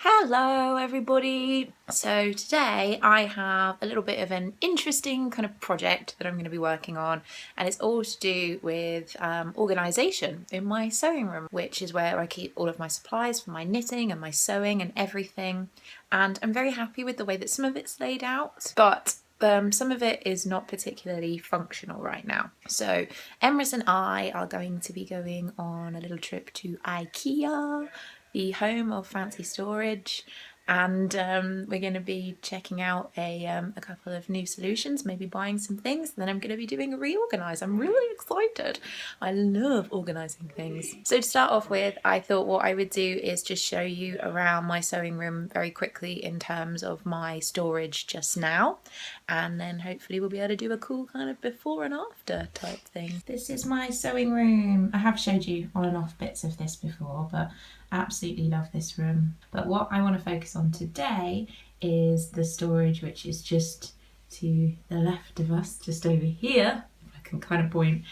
Hello everybody! So today I have a little bit of an interesting kind of project that I'm going to be working on, and it's all to do with organisation in my sewing room, which is where I keep all of my supplies for my knitting and my sewing and everything. And I'm very happy with the way that some of it's laid out, but some of it is not particularly functional right now. So Emrys and I are going to be going on a little trip to Ikea, the home of fancy storage, and we're going to be checking out a couple of new solutions, maybe buying some things. Then I'm going to be doing a reorganise. I'm really excited. I love organising things. So to start off with, I thought what I would do is just show you around my sewing room very quickly in terms of my storage just now, and then hopefully we'll be able to do a cool kind of before and after type thing. This is my sewing room. I have showed you on and off bits of this before, but absolutely love this room. But what I want to focus on today is the storage, which is just to the left of us, just over here, if I can kind of point,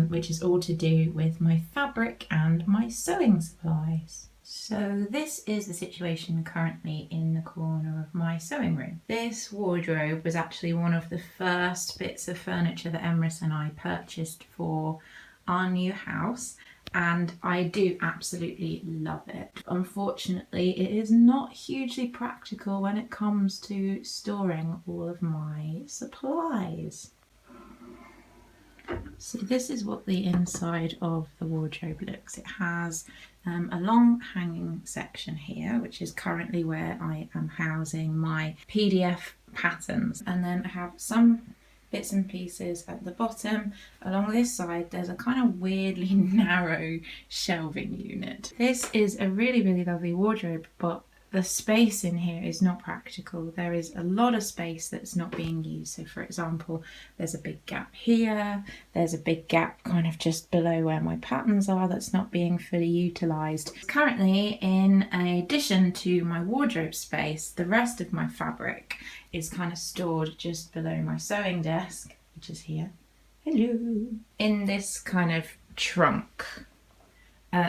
which is all to do with my fabric and my sewing supplies. So this is the situation currently in the corner of my sewing room. This wardrobe was actually one of the first bits of furniture that Emrys and I purchased for our new house, and I do absolutely love it. Unfortunately, it is not hugely practical when it comes to storing all of my supplies. So this is what the inside of the wardrobe looks. It has a long hanging section here, which is currently where I am housing my PDF patterns, and then I have some bits and pieces at the bottom. Along this side there's a kind of weirdly narrow shelving unit. This is a really lovely wardrobe, but the space in here is not practical. There is a lot of space that's not being used. So for example, there's a big gap here, there's a big gap kind of just below where my patterns are that's not being fully utilised. Currently, in addition to my wardrobe space, the rest of my fabric is kind of stored just below my sewing desk, which is here. Hello! In this kind of trunk.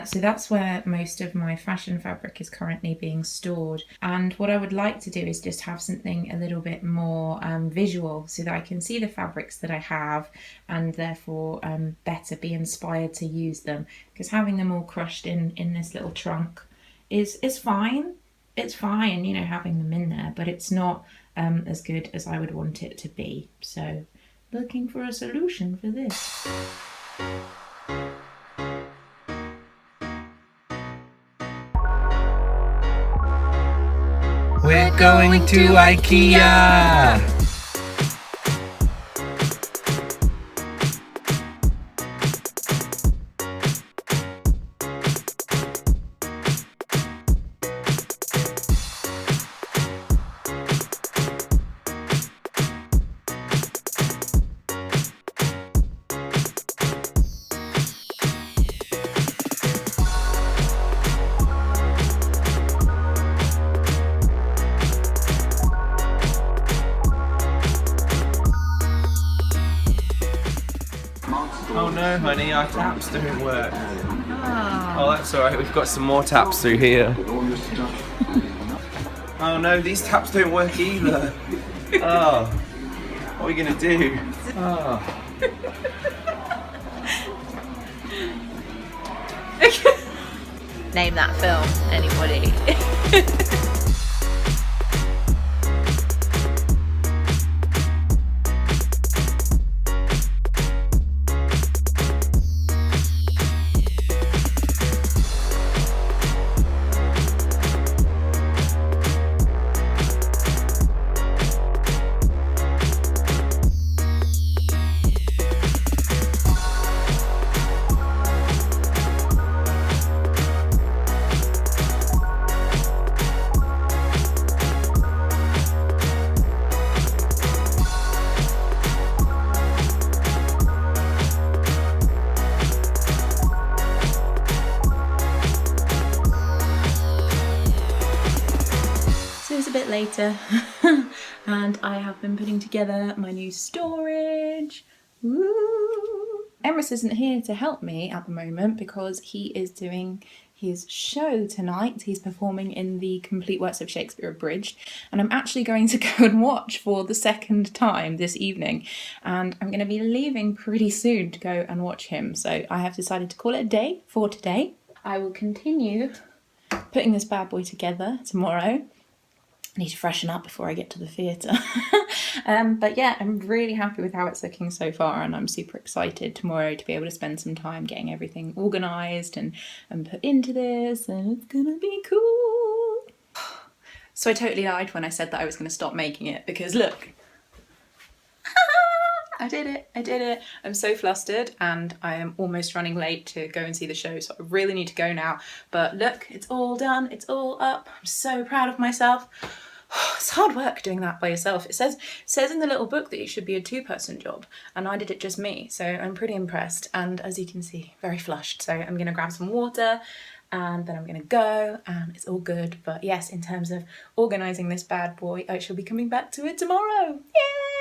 So that's where most of my fashion fabric is currently being stored. And what I would like to do is just have something a little bit more visual, so that I can see the fabrics that I have and therefore better be inspired to use them. Because having them all crushed in this little trunk is fine. It's fine, you know, having them in there, but it's not as good as I would want it to be. So looking for a solution for this. We're going to Ikea! Oh no, honey, our taps don't work. Oh, that's alright, we've got some more taps through here. Oh no, these taps don't work either. Oh, what are we gonna do? Oh. Name that film, anybody? A bit later and I have been putting together my new storage. Woo! Emrys isn't here to help me at the moment because he is doing his show tonight. He's performing in the Complete Works of Shakespeare Abridged, and I'm actually going to go and watch for the second time this evening, and I'm going to be leaving pretty soon to go and watch him, so I have decided to call it a day for today. I will continue putting this bad boy together tomorrow. I need to freshen up before I get to the theatre. But yeah, I'm really happy with how it's looking so far, and I'm super excited tomorrow to be able to spend some time getting everything organised and put into this, and it's gonna be cool. So I totally lied when I said that I was gonna stop making it, because look, I did it. I'm so flustered, and I am almost running late to go and see the show, so I really need to go now. But look, it's all done, it's all up. I'm so proud of myself. It's hard work doing that by yourself. It says in the little book that it should be a two-person job, and I did it just me, so I'm pretty impressed, and as you can see, very flushed. So I'm gonna grab some water and then I'm gonna go, and it's all good. But yes, in terms of organising this bad boy, I shall be coming back to it tomorrow.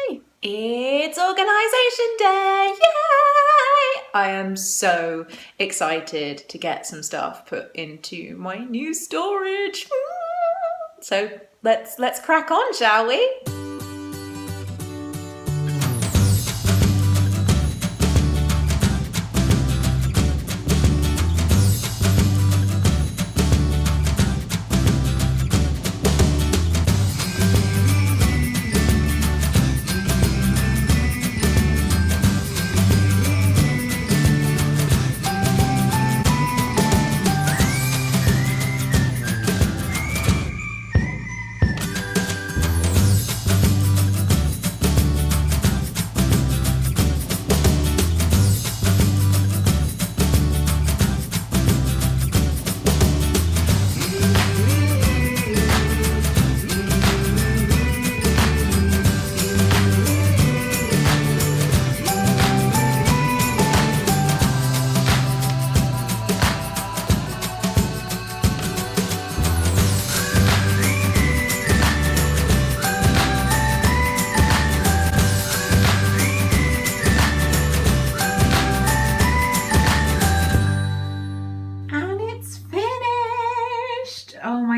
Yay! It's organisation day! Yay! I am so excited to get some stuff put into my new storage. So let's crack on, shall we?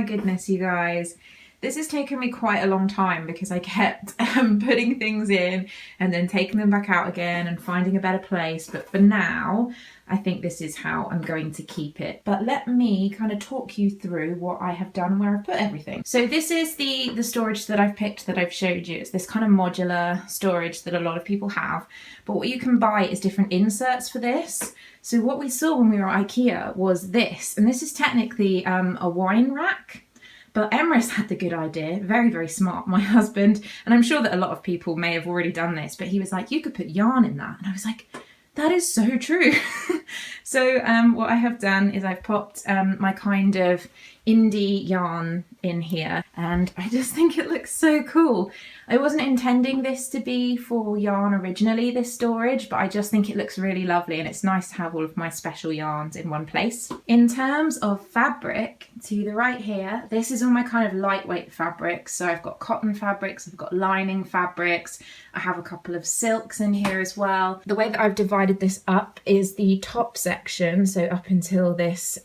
Goodness, you guys, this has taken me quite a long time because I kept putting things in and then taking them back out again and finding a better place. But for now, I think this is how I'm going to keep it. But let me kind of talk you through what I have done and where I've put everything. So this is the storage that I've picked, that I've showed you. It's this kind of modular storage that a lot of people have. But what you can buy is different inserts for this. So what we saw when we were at Ikea was this, and this is technically a wine rack. But Emrys had the good idea, very, very smart, my husband, and I'm sure that a lot of people may have already done this, but he was like, you could put yarn in that. And I was like, that is so true. So what I have done is I've popped my kind of indie yarn in here, and I just think it looks so cool. I wasn't intending this to be for yarn originally, this storage, but I just think it looks really lovely, and it's nice to have all of my special yarns in one place. In terms of fabric, to the right here, this is all my kind of lightweight fabrics. So I've got cotton fabrics, I've got lining fabrics, I have a couple of silks in here as well. The way that I've divided this up is the top section, so up until this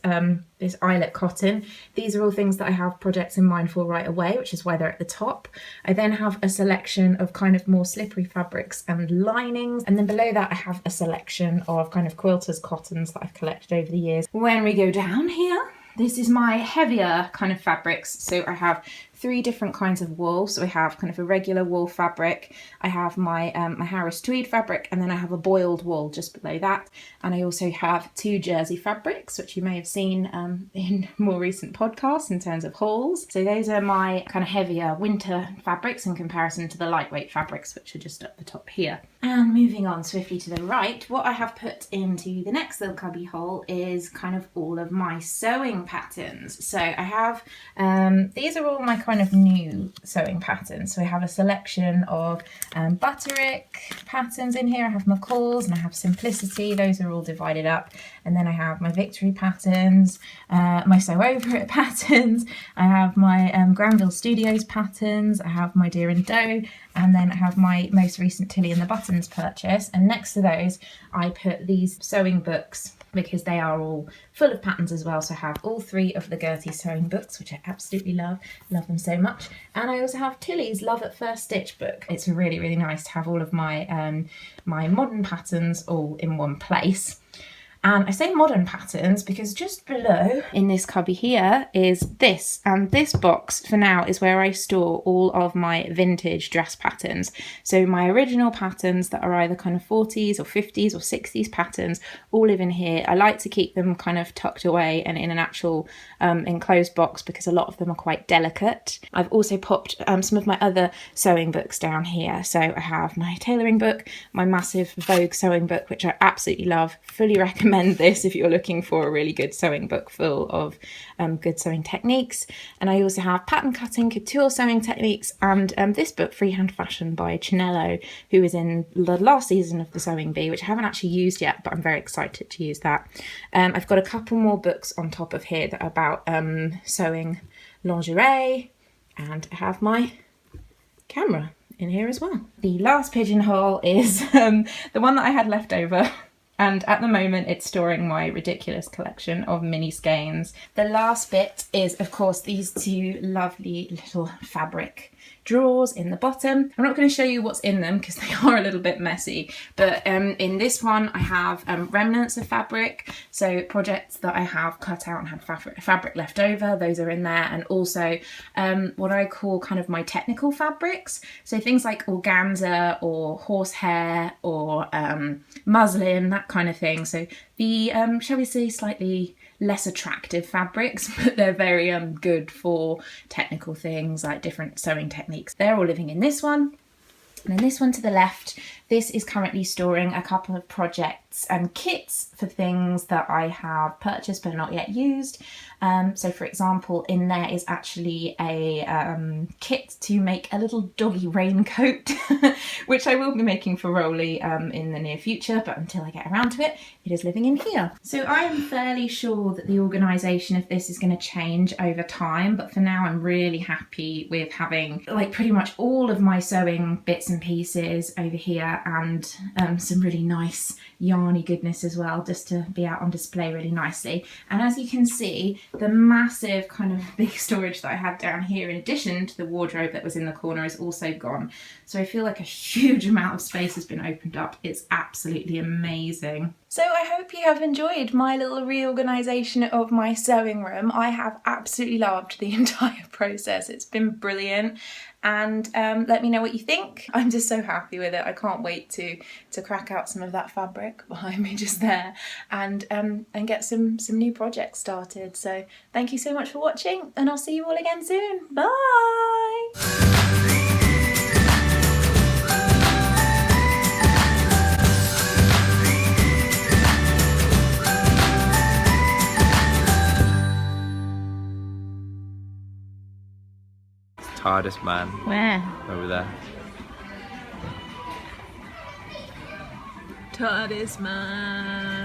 this eyelet cotton. These are all things that I have projects in mind for right away, which is why they're at the top. I then have a selection of kind of more slippery fabrics and linings, and then below that I have a selection of kind of quilters cottons that I've collected over the years. When we go down here, this is my heavier kind of fabrics. So I have 3 different kinds of wool. So I have kind of a regular wool fabric, I have my my Harris tweed fabric, and then I have a boiled wool just below that. And I also have 2 jersey fabrics, which you may have seen in more recent podcasts in terms of hauls. So those are my kind of heavier winter fabrics in comparison to the lightweight fabrics, which are just at the top here. And moving on swiftly to the right, what I have put into the next little cubby hole is kind of all of my sewing patterns. So I have, these are all my kind of new sewing patterns. So I have a selection of Butterick patterns in here. I have McCall's and I have Simplicity. Those are all divided up. And then I have my Victory patterns, my Sew Over It patterns. I have my Granville Studios patterns. I have my Deer and Doe. And then I have my most recent Tilly and the Buttons purchase. And next to those, I put these sewing books because they are all full of patterns as well. So I have all 3 of the Gertie sewing books, which I absolutely love them so much. And I also have Tilly's Love at First Stitch book. It's really, really nice to have all of my my modern patterns all in one place. And I say modern patterns because just below in this cubby here is this, and this box for now is where I store all of my vintage dress patterns. So my original patterns that are either kind of 40s or 50s or 60s patterns all live in here. I like to keep them kind of tucked away and in an actual enclosed box because a lot of them are quite delicate. I've also popped some of my other sewing books down here. So I have my tailoring book, my massive Vogue sewing book, which I absolutely love, fully recommend this if you're looking for a really good sewing book full of good sewing techniques. And I also have pattern cutting, couture sewing techniques, and this book, Freehand Fashion by Chinello, who is in the last season of the Sewing Bee, which I haven't actually used yet, but I'm very excited to use that. I've got a couple more books on top of here that are about sewing lingerie, and I have my camera in here as well. The last pigeonhole is the one that I had left over. And at the moment it's storing my ridiculous collection of mini skeins. The last bit is, of course, these 2 lovely little fabric drawers in the bottom. I'm not going to show you what's in them because they are a little bit messy, but in this one I have remnants of fabric, so projects that I have cut out and had fabric left over, those are in there, and also what I call kind of my technical fabrics, so things like organza or horsehair or muslin, that kind of thing. So the shall we say slightly less attractive fabrics, but they're very good for technical things like different sewing techniques. They're all living in this one. And then this one to the left, this is currently storing a couple of projects and kits for things that I have purchased but not yet used. So for example, in there is actually a kit to make a little doggy raincoat, which I will be making for Rolly in the near future, but until I get around to it, it is living in here. So I am fairly sure that the organisation of this is going to change over time, but for now I'm really happy with having like pretty much all of my sewing bits and pieces over here, and some really nice yarny goodness as well, just to be out on display really nicely. And as you can see, the massive kind of big storage that I had down here, in addition to the wardrobe that was in the corner, is also gone. So I feel like a huge amount of space has been opened up. It's absolutely amazing. So I hope you have enjoyed my little reorganisation of my sewing room. I have absolutely loved the entire process. It's been brilliant. And let me know what you think. I'm just so happy with it. I can't wait to crack out some of that fabric behind me just there, and get some new projects started. So thank you so much for watching, and I'll see you all again soon. Bye! TARDIS man. Where? Over there. TARDIS man.